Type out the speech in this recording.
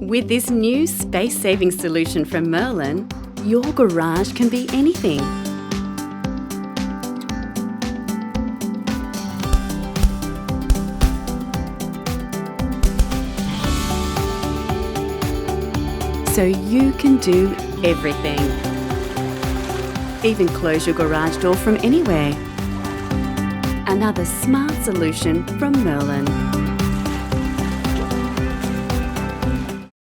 With this new space-saving solution from Merlin, your garage can be anything. So you can do everything. Even close your garage door from anywhere. Another smart solution from Merlin.